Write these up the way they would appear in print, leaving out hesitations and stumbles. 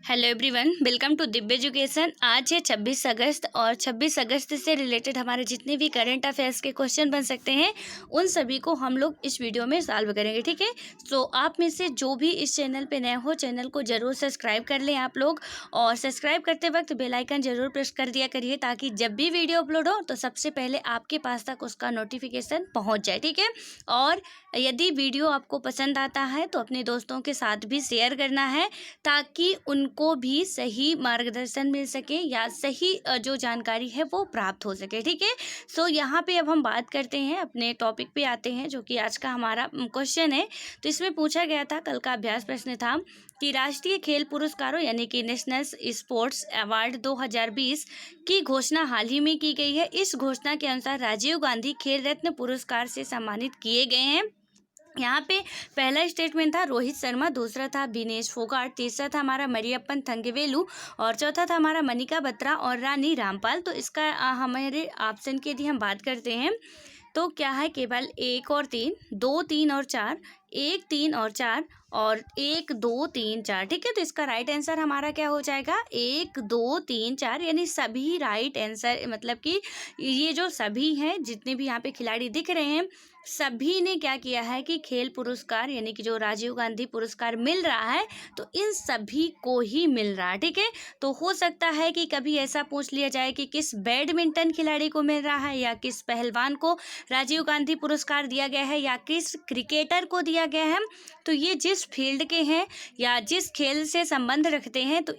Hello everyone, welcome to Divya education. आज है 26 अगस्त और 26 अगस्त से रिलेटेड हमारे जितने भी करंट अफेयर्स के क्वेश्चन बन सकते हैं उन सभी को हम लोग इस वीडियो में सॉल्व करेंगे। ठीक है, तो आप में से जो भी इस चैनल पे नए हो चैनल को जरूर सब्सक्राइब कर लें आप लोग, और सब्सक्राइब करते वक्त बेल आइकन जरूर प्रेस कर दिया करिए ताकि जब भी वीडियो अपलोड हो तो सबसे पहले आपके पास तक उसका नोटिफिकेशन पहुँच जाए। ठीक है, और यदि वीडियो आपको पसंद आता है तो अपने दोस्तों के साथ भी शेयर करना है ताकि उनको भी सही मार्गदर्शन मिल सके या सही जो जानकारी है वो प्राप्त हो सके। ठीक है, सो यहाँ पे अब हम बात करते हैं, अपने टॉपिक पे आते हैं जो कि आज का हमारा क्वेश्चन है। तो इसमें पूछा गया था, कल का अभ्यास प्रश्न था कि राष्ट्रीय खेल पुरस्कारों यानी कि नेशनल स्पोर्ट्स अवार्ड 2020 की घोषणा हाल ही में की गई है। इस घोषणा के अनुसार राजीव गांधी खेल रत्न पुरस्कार से सम्मानित किए गए हैं। यहाँ पे पहला स्टेटमेंट था रोहित शर्मा, दूसरा था विनेश फोगाट, तीसरा था हमारा मरियप्पन थंगवेलु और चौथा था हमारा मनिका बत्रा और रानी रामपाल। तो इसका हमारे ऑप्शन की यदि हम बात करते हैं तो क्या है, केवल 1 और 3, 2, 3 और 4, 1, 3 और 4 और 1, 2, 3, 4। ठीक है, तो इसका राइट आंसर हमारा क्या हो जाएगा, 1, 2, 3, 4, यानी सभी राइट आंसर। मतलब कि ये जो सभी हैं, जितने भी यहाँ पे खिलाड़ी दिख रहे हैं, सभी ने क्या किया है कि खेल पुरस्कार यानी कि जो राजीव गांधी पुरस्कार मिल रहा है तो इन सभी को ही मिल रहा है। ठीक है, तो हो सकता है कि कभी ऐसा पूछ लिया जाए कि किस बैडमिंटन खिलाड़ी को मिल रहा है या किस पहलवान को राजीव गांधी पुरस्कार दिया गया है या किस क्रिकेटर को दिया गया है। तो ये जिस फील्ड के हैं या जिस खेल से संबंध रखते हैं तो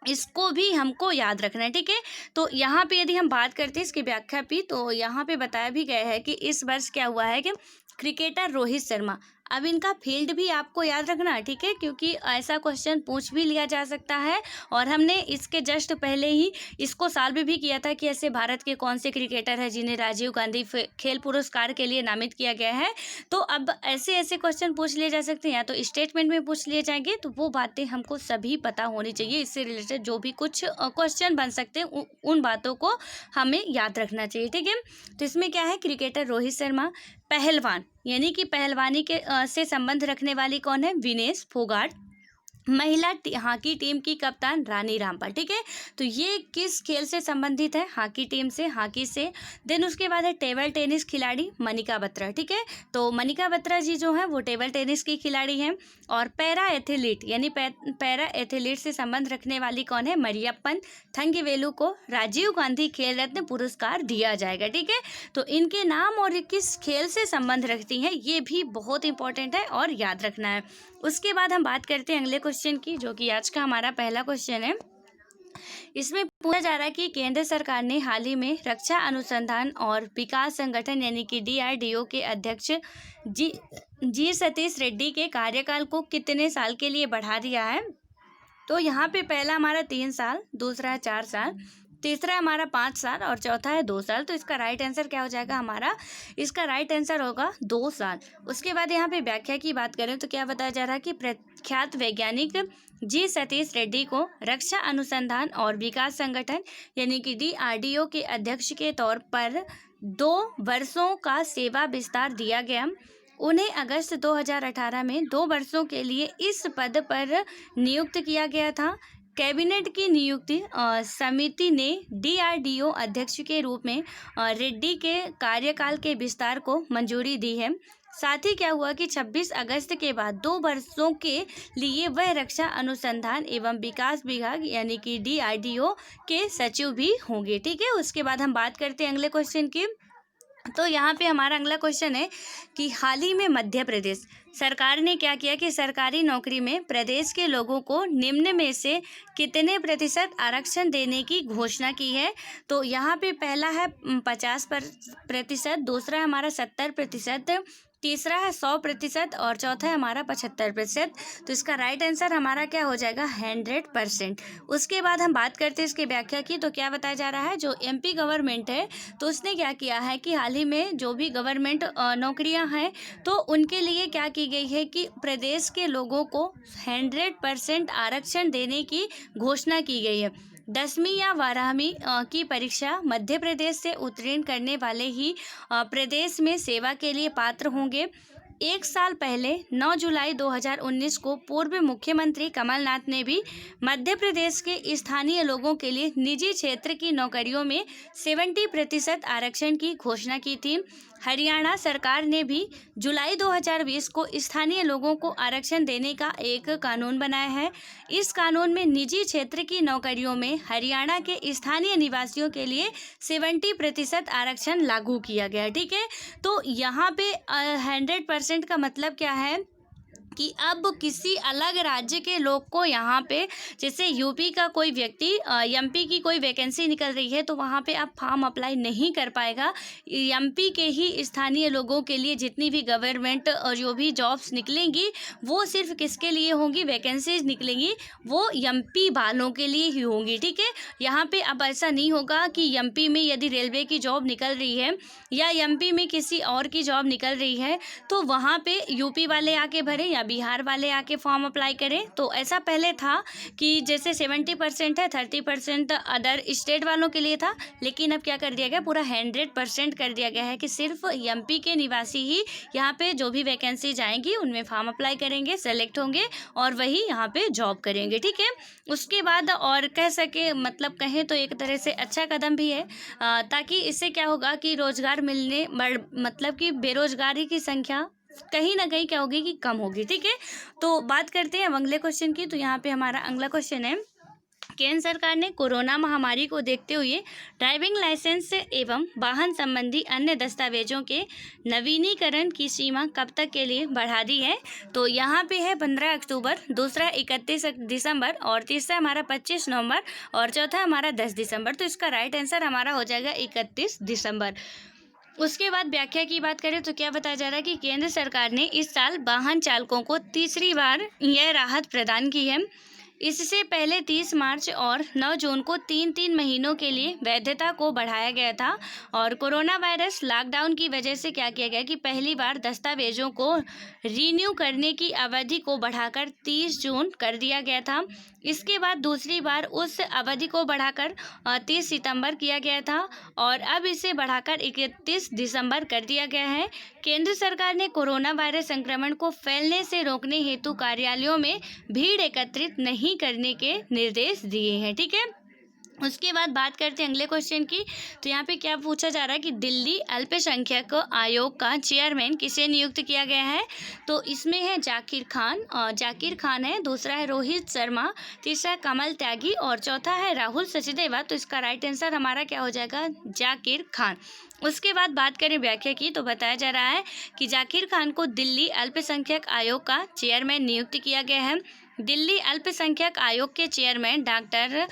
इसको भी हमको याद रखना है। ठीक है, तो यहाँ पे यदि हम बात करते हैं इसकी व्याख्या भी, तो यहाँ पे बताया भी गया है कि इस वर्ष क्या हुआ है कि क्रिकेटर रोहित शर्मा, अब इनका फील्ड भी आपको याद रखना है। ठीक है, क्योंकि ऐसा क्वेश्चन पूछ भी लिया जा सकता है और हमने इसके जस्ट पहले ही इसको सॉल्व भी किया था कि ऐसे भारत के कौन से क्रिकेटर हैं जिन्हें राजीव गांधी खेल पुरस्कार के लिए नामित किया गया है। तो अब ऐसे ऐसे क्वेश्चन पूछ लिए जा सकते हैं या तो स्टेटमेंट में पूछ लिए जाएंगे, तो वो बातें हमको सभी पता होनी चाहिए। इससे रिलेटेड जो भी कुछ क्वेश्चन बन सकते हैं उन बातों को हमें याद रखना चाहिए। ठीक है, तो इसमें क्या है, क्रिकेटर रोहित शर्मा, पहलवान यानी कि पहलवानी के से संबंध रखने वाली कौन है, विनेश फोगाट, महिला हॉकी टीम की कप्तान रानी रामपाल। ठीक है, तो ये किस खेल से संबंधित है, हॉकी टीम से, हॉकी से। देन उसके बाद है टेबल टेनिस खिलाड़ी मनिका बत्रा। ठीक है, तो मनिका बत्रा जी जो है वो टेबल टेनिस की खिलाड़ी हैं। और पैरा एथलीट यानी पैरा एथलीट से संबंध रखने वाली कौन है, मरियप्पन थंगवेलु को राजीव गांधी खेल रत्न पुरस्कार दिया जाएगा। ठीक है, तो इनके नाम और किस खेल से संबंध रखती हैं ये भी बहुत इंपॉर्टेंट है और याद रखना है। उसके बाद हम बात करते हैं अगले क्वेश्चन की, जो कि आज का हमारा पहला क्वेश्चन है। इसमें पूछा जा रहा है कि केंद्र सरकार ने हाल ही में रक्षा अनुसंधान और विकास संगठन यानी कि DRDO के अध्यक्ष जी सतीश रेड्डी के कार्यकाल को कितने साल के लिए बढ़ा दिया है। तो यहाँ पे पहला हमारा 3 साल, दूसरा है 4 साल, तीसरा हमारा 5 साल और चौथा है 2 साल। तो इसका राइट आंसर क्या हो जाएगा हमारा, इसका राइट आंसर होगा 2 साल। उसके बाद यहाँ पे व्याख्या की बात करें तो क्या बताया जा रहा है कि प्रख्यात वैज्ञानिक जी सतीश रेड्डी को रक्षा अनुसंधान और विकास संगठन यानी कि DRDO के अध्यक्ष के तौर पर 2 वर्षों का सेवा विस्तार दिया गया। उन्हें अगस्त 2018 में 2 वर्षों के लिए इस पद पर नियुक्त किया गया था। कैबिनेट की नियुक्ति समिति ने DRDO अध्यक्ष के रूप में रेड्डी के कार्यकाल के विस्तार को मंजूरी दी है। साथ ही क्या हुआ कि 26 अगस्त के बाद 2 वर्षों के लिए वह रक्षा अनुसंधान एवं विकास विभाग यानी कि DRDO के सचिव भी होंगे। ठीक है, उसके बाद हम बात करते हैं अगले क्वेश्चन की। तो यहाँ पे हमारा अगला क्वेश्चन है कि हाल ही में मध्य प्रदेश सरकार ने क्या किया कि सरकारी नौकरी में प्रदेश के लोगों को निम्न में से कितने प्रतिशत आरक्षण देने की घोषणा की है। तो यहाँ पे पहला है 50%, दूसरा है हमारा 70%, तीसरा है 100% और चौथा है हमारा 75%। तो इसका राइट आंसर हमारा क्या हो जाएगा, 100%। उसके बाद हम बात करते हैं इसकी व्याख्या की। तो क्या बताया जा रहा है, जो MP गवर्नमेंट है तो उसने क्या किया है कि हाल ही में जो भी गवर्नमेंट नौकरियां हैं तो उनके लिए क्या की गई है कि प्रदेश के लोगों को 100% आरक्षण देने की घोषणा की गई है। 10वीं या 12वीं की परीक्षा मध्य प्रदेश से उत्तीर्ण करने वाले ही प्रदेश में सेवा के लिए पात्र होंगे। एक साल पहले 9 जुलाई 2019 को पूर्व मुख्यमंत्री कमलनाथ ने भी मध्य प्रदेश के स्थानीय लोगों के लिए निजी क्षेत्र की नौकरियों में 70% आरक्षण की घोषणा की थी। हरियाणा सरकार ने भी जुलाई 2020 को स्थानीय लोगों को आरक्षण देने का एक कानून बनाया है। इस कानून में निजी क्षेत्र की नौकरियों में हरियाणा के स्थानीय निवासियों के लिए 70% आरक्षण लागू किया गया। ठीक है, तो यहाँ पे 100% का मतलब क्या है कि अब किसी अलग राज्य के लोग को यहाँ पे, जैसे यूपी का कोई व्यक्ति एमपी की कोई वैकेंसी निकल रही है तो वहाँ पे आप फॉर्म अप्लाई नहीं कर पाएगा। एमपी के ही स्थानीय लोगों के लिए जितनी भी गवर्नमेंट और जो भी जॉब्स निकलेंगी वो सिर्फ किसके लिए होंगी, वैकेंसीज निकलेंगी वो एमपी वालों के लिए ही होंगी। ठीक है, यहाँ पे अब ऐसा नहीं होगा कि एमपी में यदि रेलवे की जॉब निकल रही है या एमपी में किसी और की जॉब निकल रही है तो वहाँ पे यूपी वाले आके भरें या बिहार वाले आके फॉर्म अप्लाई करें। तो ऐसा पहले था कि जैसे 70% है, 30% अदर स्टेट वालों के लिए था, लेकिन अब क्या कर दिया गया, पूरा 100% कर दिया गया है कि सिर्फ एमपी के निवासी ही यहाँ पे जो भी वैकेंसी जाएंगी उनमें फॉर्म अप्लाई करेंगे, सेलेक्ट होंगे और वही यहाँ पे जॉब करेंगे। ठीक है, उसके बाद और कह सके मतलब कहें तो एक तरह से अच्छा कदम भी है, ताकि इससे क्या होगा कि रोजगार मिलने मतलब कि बेरोजगारी की संख्या कहीं ना कहीं क्या होगी कि कम होगी। ठीक है, तो बात करते हैं अब अगले क्वेश्चन की। तो यहाँ पे हमारा अगला क्वेश्चन है, केंद्र सरकार ने कोरोना महामारी को देखते हुए ड्राइविंग लाइसेंस एवं वाहन संबंधी अन्य दस्तावेजों के नवीनीकरण की सीमा कब तक के लिए बढ़ा दी है। तो यहाँ पे है 15 अक्टूबर, दूसरा 31 दिसंबर और तीसरा हमारा 25 नवंबर और चौथा हमारा 10 दिसंबर। तो इसका राइट आंसर हमारा हो जाएगा 31 दिसंबर। उसके बाद व्याख्या की बात करें तो क्या बताया जा रहा है कि केंद्र सरकार ने इस साल वाहन चालकों को तीसरी बार यह राहत प्रदान की है। इससे पहले 30 मार्च और 9 जून को 3-3 महीनों के लिए वैधता को बढ़ाया गया था और कोरोना वायरस लॉकडाउन की वजह से क्या किया गया कि पहली बार दस्तावेजों को रीन्यू करने की अवधि को बढ़ाकर 30 जून कर दिया गया था। इसके बाद दूसरी बार उस अवधि को बढ़ाकर 30 सितंबर किया गया था और अब इसे बढ़ाकर 31 दिसंबर कर दिया गया है। केंद्र सरकार ने कोरोना वायरस संक्रमण को फैलने से रोकने हेतु कार्यालयों में भीड़ एकत्रित नहीं करने के निर्देश दिए हैं। ठीक है, उसके बाद बात करते हैं अगले क्वेश्चन की। तो यहाँ पे क्या पूछा जा रहा है कि दिल्ली अल्पसंख्यक आयोग का चेयरमैन किसे नियुक्त किया गया है। तो इसमें है जाकिर खान है, दूसरा है रोहित शर्मा, तीसरा है कमल त्यागी और चौथा है राहुल सचदेवा। तो इसका राइट आंसर हमारा क्या हो जाएगा, जाकिर खान। उसके बाद बात करें व्याख्या की तो बताया जा रहा है कि जाकिर खान को दिल्ली अल्पसंख्यक आयोग का चेयरमैन नियुक्त किया गया है। दिल्ली अल्पसंख्यक आयोग के चेयरमैन डॉक्टर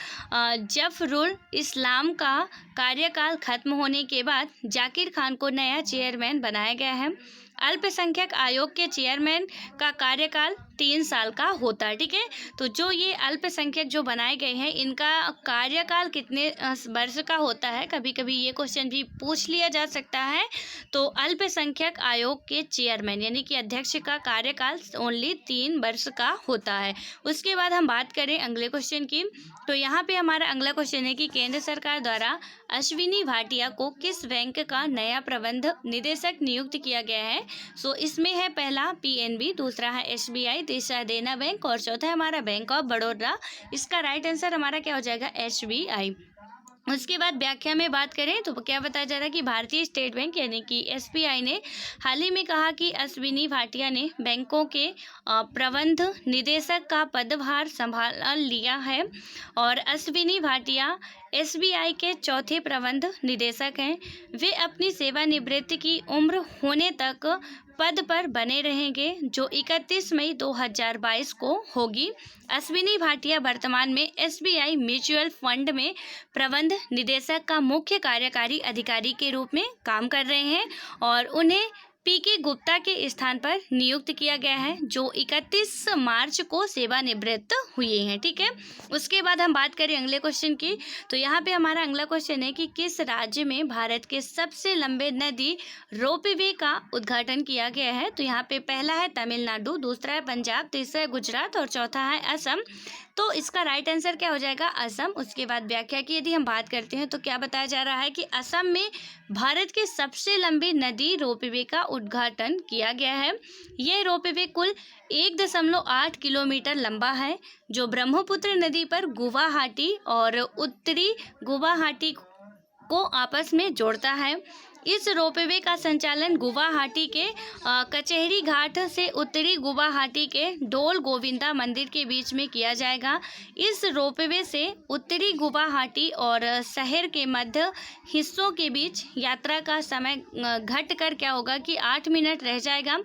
जफरुल इस्लाम का कार्यकाल खत्म होने के बाद जाकिर खान को नया चेयरमैन बनाया गया है। अल्पसंख्यक आयोग के चेयरमैन का कार्यकाल 3 साल का होता है। ठीक है, तो जो ये अल्पसंख्यक जो बनाए गए हैं इनका कार्यकाल कितने वर्ष का होता है, कभी कभी ये क्वेश्चन भी पूछ लिया जा सकता है। तो अल्पसंख्यक आयोग के चेयरमैन यानी कि अध्यक्ष का कार्यकाल ओनली 3 वर्ष का होता है। उसके बाद हम बात करें अगले क्वेश्चन की। तो यहाँ पे हमारा अगला क्वेश्चन है कि केंद्र सरकार द्वारा अश्विनी भाटिया को किस बैंक का नया प्रबंध निदेशक नियुक्त किया गया है। सो इसमें है पहला पीएनबी, दूसरा है एसबीआई, तीसरा है देना बैंक और चौथा है हमारा बैंक ऑफ बड़ौदा। इसका राइट आंसर हमारा क्या हो जाएगा, एसबीआई। उसके बाद व्याख्या में बात करें तो क्या बताया जा रहा है कि भारतीय स्टेट बैंक यानी कि एसबीआई ने हाल ही में कहा कि अश्विनी भाटिया ने बैंकों के प्रबंध निदेशक का पदभार संभाल लिया है और अश्विनी भाटिया एसबीआई के चौथे प्रबंध निदेशक हैं। वे अपनी सेवानिवृत्ति की उम्र होने तक पद पर बने रहेंगे जो 31 मई 2022 को होगी। अश्विनी भाटिया वर्तमान में एसबीआई म्यूचुअल फंड में प्रबंध निदेशक का मुख्य कार्यकारी अधिकारी के रूप में काम कर रहे हैं और उन्हें पीके गुप्ता के स्थान पर नियुक्त किया गया है जो 31 मार्च को सेवानिवृत्त हुए हैं। ठीक है, उसके बाद हम बात करें अगले क्वेश्चन की। तो यहाँ पे हमारा अगला क्वेश्चन है कि किस राज्य में भारत के सबसे लंबे नदी रोपवे का उद्घाटन किया गया है। तो यहाँ पे पहला है तमिलनाडु, दूसरा है पंजाब, तीसरा है गुजरात और चौथा है असम। तो इसका राइट आंसर क्या हो जाएगा, असम। उसके बाद व्याख्या की यदि हम बात करते हैं तो क्या बताया जा रहा है कि असम में भारत के सबसे लंबी नदी रोपवे का उद्घाटन किया गया है। यह रोपवे कुल 1.8 किलोमीटर लंबा है, जो ब्रह्मपुत्र नदी पर गुवाहाटी और उत्तरी गुवाहाटी को आपस में जोड़ता है। इस रोपवे का संचालन गुवाहाटी के कचहरी घाट से उत्तरी गुवाहाटी के डोल गोविंदा मंदिर के बीच में किया जाएगा। इस रोपवे से उत्तरी गुवाहाटी और शहर के मध्य हिस्सों के बीच यात्रा का समय घटकर क्या होगा कि 8 मिनट रह जाएगा।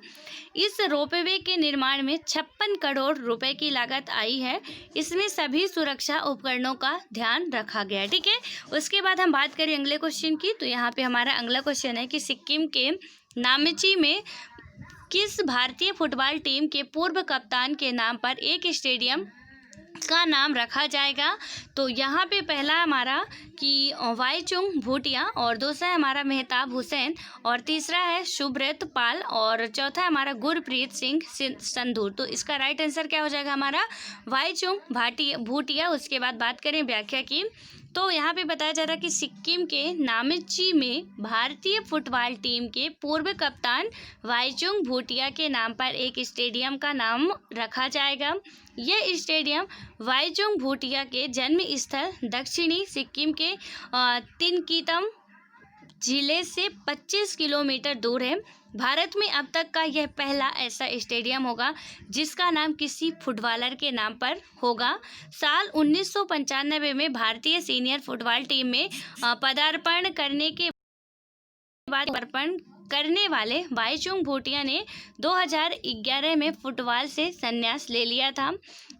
इस रोपवे के निर्माण में 56 करोड़ रुपए की लागत आई है। इसमें सभी सुरक्षा उपकरणों का ध्यान रखा गया है। ठीक है, उसके बाद हम बात करें अगले क्वेश्चन की। तो यहाँ पे हमारा अगला क्वेश्चन है कि सिक्किम के नामची में किस भारतीय फुटबॉल टीम के पूर्व कप्तान के नाम पर एक स्टेडियम का नाम रखा जाएगा। तो यहाँ पे पहला हमारा कि वाईचुंग भूटिया, और दूसरा है हमारा मेहताब हुसैन, और तीसरा है शुभ्रत पाल, और चौथा है हमारा गुरप्रीत सिंह संधू। तो इसका राइट आंसर क्या हो जाएगा हमारा वाईचुंग भूटिया। उसके बाद बात करें व्याख्या की, तो यहाँ पे बताया जा रहा है कि सिक्किम के नामची में भारतीय फुटबॉल टीम के पूर्व कप्तान वाईचुंग भूटिया के नाम पर एक स्टेडियम का नाम रखा जाएगा। यह स्टेडियम वाईचुंग भूटिया के जन्म स्थल दक्षिणी सिक्किम के तिनकीतम जिले से 25 किलोमीटर दूर है। भारत में अब तक का यह पहला ऐसा स्टेडियम होगा जिसका नाम किसी फुटबॉलर के नाम पर होगा। साल 1995 में भारतीय सीनियर फुटबॉल टीम में पदार्पण करने वाले वाईचुंग भूटिया ने 2011 में फुटबॉल से संन्यास ले लिया था।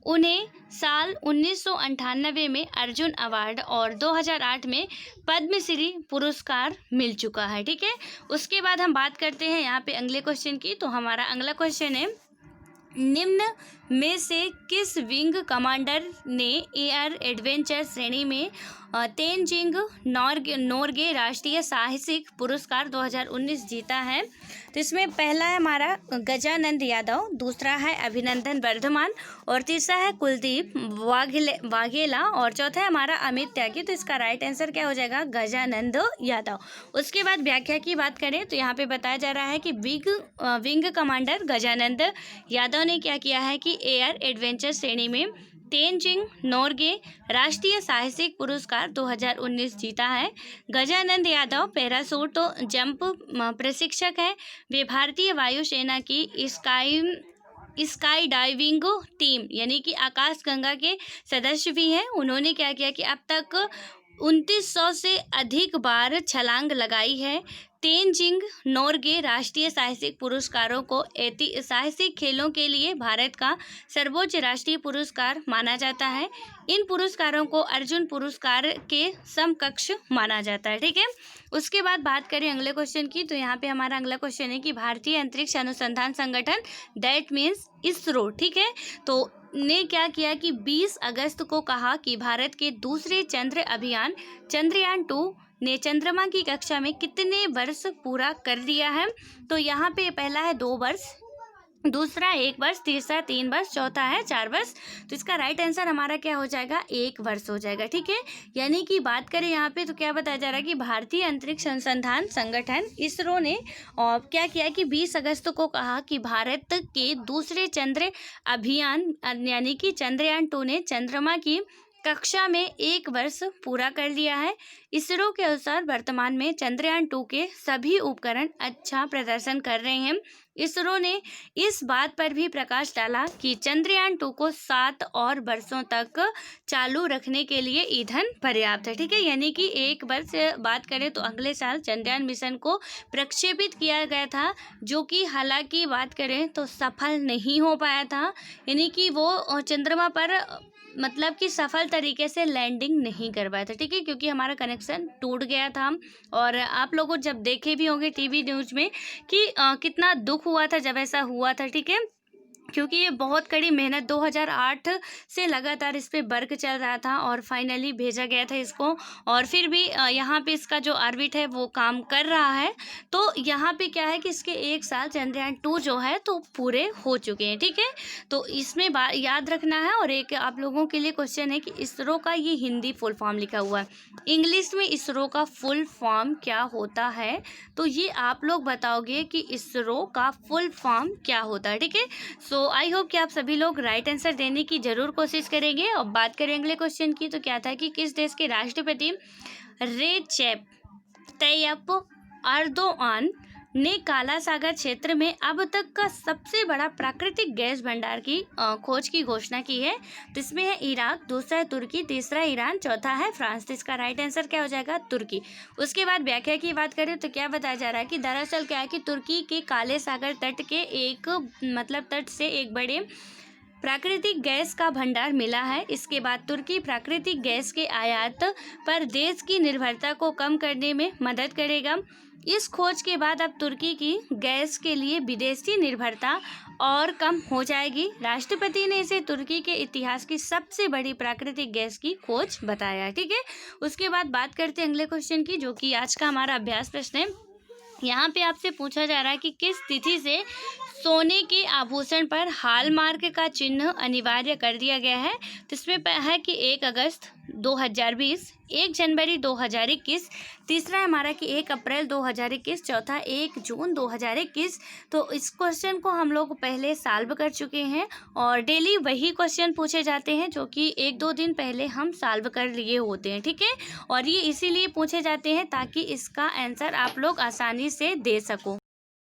उन्हें साल 1998 में अर्जुन अवार्ड और 2008 में पद्मश्री पुरस्कार मिल चुका है। ठीक है, उसके बाद हम बात करते हैं यहाँ पे अगले क्वेश्चन की। तो हमारा अगला क्वेश्चन है, निम्न में से किस विंग कमांडर ने एयर एडवेंचर श्रेणी में तेनजिंग नोर्गे राष्ट्रीय साहसिक पुरस्कार 2019 जीता है। तो इसमें पहला है हमारा गजानंद यादव, दूसरा है अभिनंदन वर्धमान, और तीसरा है कुलदीप वाघेला, और चौथा है हमारा अमित त्यागी। तो इसका राइट आंसर क्या हो जाएगा गजानंद यादव। उसके बाद व्याख्या की बात करें तो यहाँ पे बताया जा रहा है कि विंग कमांडर गजानंद यादव ने क्या किया है कि एयर एडवेंचर श्रेणी में तेनजिंग नोर्गे राष्ट्रीय साहसिक पुरस्कार 2019 जीता है। गजानंद यादव पैराशूट जंप प्रशिक्षक है। वे भारतीय वायुसेना की स्काई डाइविंग टीम यानी कि आकाश गंगा के सदस्य भी हैं। उन्होंने क्या किया कि अब तक 2900 से अधिक बार छलांग लगाई है। तेनजिंग नोर्गे राष्ट्रीय साहसिक पुरस्कारों को साहसिक खेलों के लिए भारत का सर्वोच्च राष्ट्रीय पुरस्कार माना जाता है। इन पुरस्कारों को अर्जुन पुरस्कार के समकक्ष माना जाता है। ठीक है, उसके बाद बात करें अगले क्वेश्चन की। तो यहाँ पे हमारा अगला क्वेश्चन है कि भारतीय अंतरिक्ष अनुसंधान संगठन दैट मीन्स इसरो, ठीक है, तो ने क्या किया कि 20 अगस्त को कहा कि भारत के दूसरे चंद्र अभियान चंद्रयान 2 ने चंद्रमा की कक्षा में कितने वर्ष पूरा कर लिया है। तो यहाँ पे पहला है 2 वर्ष, दूसरा 1 वर्ष, तीसरा 3 वर्ष, चौथा है 4 वर्ष। तो इसका राइट आंसर हमारा क्या हो जाएगा 1 वर्ष हो जाएगा। ठीक है, यानी कि बात करें यहाँ पे तो क्या बताया जा रहा है कि भारतीय अंतरिक्ष अनुसंधान संगठन इसरो ने और क्या किया कि 20 अगस्त को कहा कि भारत के दूसरे चंद्र अभियान यानी कि चंद्रयान 2 ने चंद्रमा की कक्षा में 1 वर्ष पूरा कर लिया है। इसरो के अनुसार वर्तमान में चंद्रयान 2 के सभी उपकरण अच्छा प्रदर्शन कर रहे हैं। इसरो ने इस बात पर भी प्रकाश डाला कि चंद्रयान 2 को 7 और वर्षों तक चालू रखने के लिए ईंधन पर्याप्त है। ठीक है, यानी कि 1 वर्ष बात करें तो अगले साल चंद्रयान मिशन को प्रक्षेपित किया गया था, जो कि हालांकि बात करें तो सफल नहीं हो पाया था, यानी कि वो चंद्रमा पर मतलब कि सफल तरीके से लैंडिंग नहीं कर पाया था। ठीक है, क्योंकि हमारा कनेक्शन टूट गया था। और आप लोगों जब देखे भी होंगे टीवी न्यूज़ में कि कितना दुख हुआ था जब ऐसा हुआ था। ठीक है, क्योंकि ये बहुत कड़ी मेहनत 2008 से लगातार इस पे वर्क चल रहा था और फाइनली भेजा गया था इसको। और फिर भी यहाँ पे इसका जो ऑर्बिट है वो काम कर रहा है। तो यहाँ पे क्या है कि इसके 1 साल चंद्रयान 2 जो है तो पूरे हो चुके हैं, ठीक है। तो इसमें याद रखना है। और एक आप लोगों के लिए क्वेश्चन है कि इसरो का ये हिंदी फुल फॉर्म लिखा हुआ है, इंग्लिश में इसरो का फुल फॉर्म क्या होता है, तो ये आप लोग बताओगे कि इसरो का फुल फॉर्म क्या होता है, ठीक है। सो आई होप कि आप सभी लोग राइट आंसर देने की जरूर कोशिश करेंगे। और बात करें अगले क्वेश्चन की, तो क्या था कि किस देश के राष्ट्रपति रेचेप तैयप अर्दोआन ने काला सागर क्षेत्र में अब तक का सबसे बड़ा प्राकृतिक गैस भंडार की खोज की घोषणा की है। तो इसमें है इराक, दूसरा है तुर्की, तीसरा ईरान, चौथा है फ्रांस। तो इसका राइट आंसर क्या हो जाएगा? तुर्की। उसके बाद व्याख्या की बात करें तो क्या बताया जा रहा है कि दरअसल क्या है कि तुर्की के काले सागर तट के एक तट से एक बड़े प्राकृतिक गैस का भंडार मिला है। इसके बाद तुर्की प्राकृतिक गैस के आयात पर देश की निर्भरता को कम करने में मदद करेगा। इस खोज के बाद अब तुर्की की गैस के लिए विदेशी निर्भरता और कम हो जाएगी। राष्ट्रपति ने इसे तुर्की के इतिहास की सबसे बड़ी प्राकृतिक गैस की खोज बताया, ठीक है। उसके बाद बात करते हैं अगले क्वेश्चन की, जो कि आज का हमारा अभ्यास प्रश्न है। यहाँ पे आपसे पूछा जा रहा है कि किस तिथि से सोने के आभूषण पर हॉलमार्क का चिन्ह अनिवार्य कर दिया गया है। तो इसमें है कि 1 अगस्त 2020, 1 जनवरी 2021, तीसरा है हमारा कि 1 अप्रैल 2021, चौथा 1 जून 2021। तो इस क्वेश्चन को हम लोग पहले सॉल्व कर चुके हैं और डेली वही क्वेश्चन पूछे जाते हैं जो कि 1-2 दिन पहले हम सॉल्व कर लिए होते हैं, ठीक है। और ये इसीलिए पूछे जाते हैं ताकि इसका आंसर आप लोग आसानी से दे सको।